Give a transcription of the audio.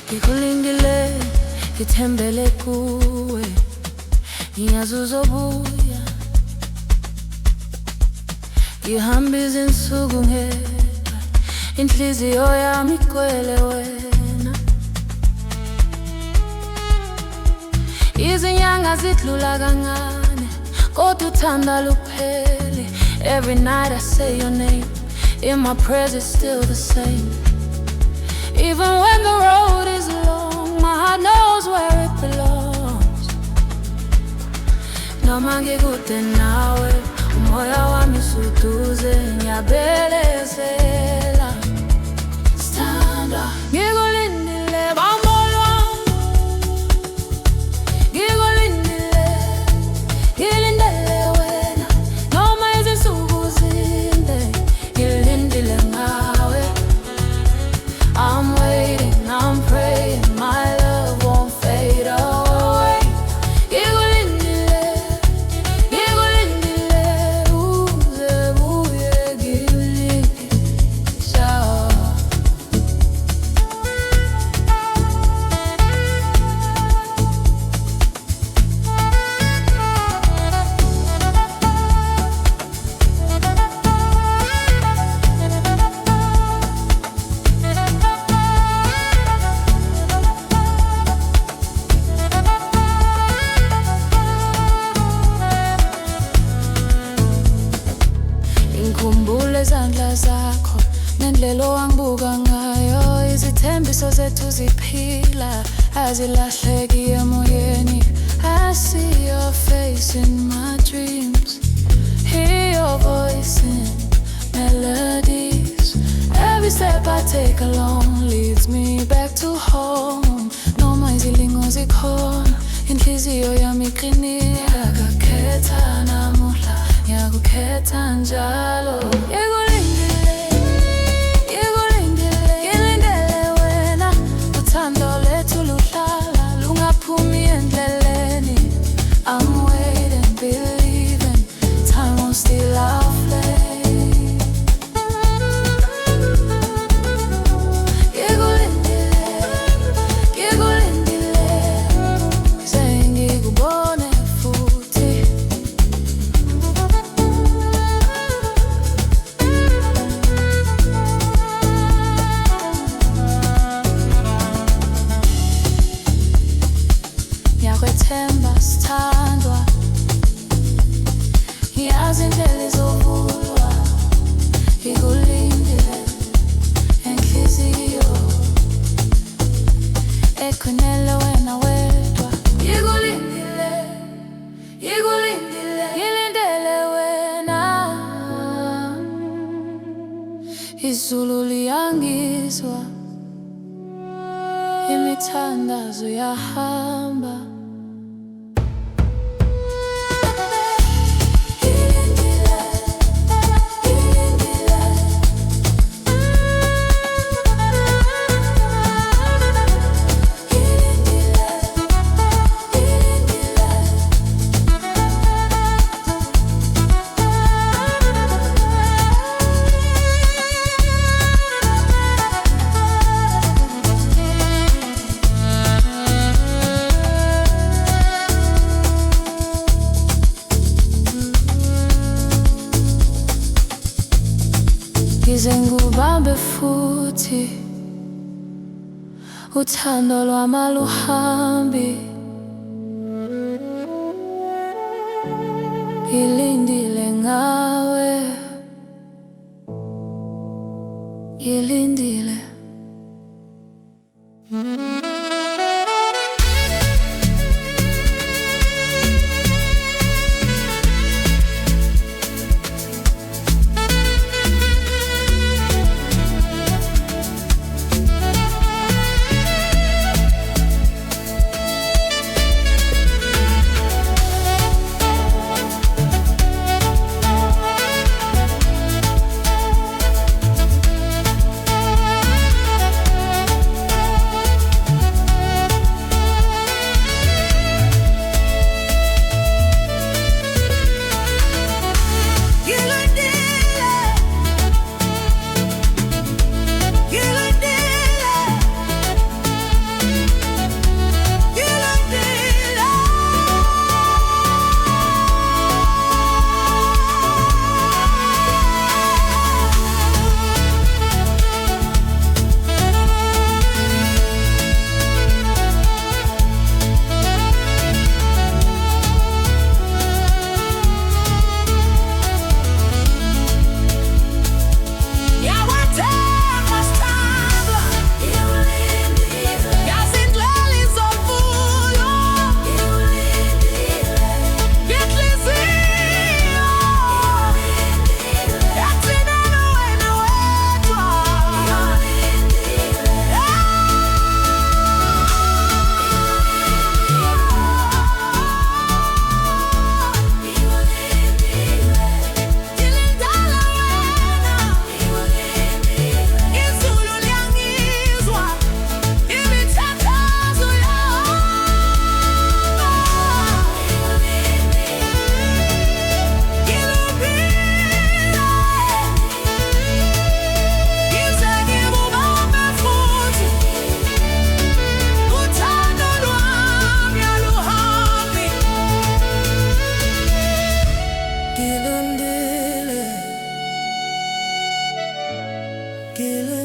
Ngikulindile, ngithembele kuwe, ngiyazi uzobuya. Ngihamba izinsuku ngedwa, inhliziyo yami igcwele wena. Izinyanga zidlula kancane, kodwa uthando lupheli. Every night I say your name, in my prayers it's still the same. Even when the road is long, my heart knows where it belongs. Noma ngikude nawe, umoya wami usuduze, ngiyabelezela. Sithandwa, ngikulindile bambolo wami. Ngikulindile, ngilindele wena. Noma izinsuku zinde, ngilindile ngawe. I'm waiting, I'm praying, my love won't fade away. Ngikulindile, ngikulindile, uze ubuye ngilingisha. Ngikhumbule izandla zakho nendlela owangibuka ngayo. Izithembiso zethu ziphila, azilahleki emoyeni. I see your face in my dreams, hear your voice in melodies. Every step I take alone leads me back to home. Noma izilingo zikhona, inhliziyo yami iqinile. Ngakukhetha namuhla, ngiyakukhetha njalo. Ngikulindile, ngikulindile, ngilindele wena. Uthando lethu luhlala, lungaphumi endleleni. I'm waiting, believing, time won't steal our flame. Ngikulindile, ngikulindile, ngize ngikubone futhi. Ngiyakwethemba sithandwa, ngiyazi indlela izovulwa. Ngikulindile enhliziyo ekhonela wena wedwa. Ngikulindile, ngikulindile, ngilindele wena. Izulu liyangizwa, imithandazo yahamba. Ngize ngubambe futhi, uthando lwami aluhambi. Ngilindile ngawe, ngilindile. Ngikulindile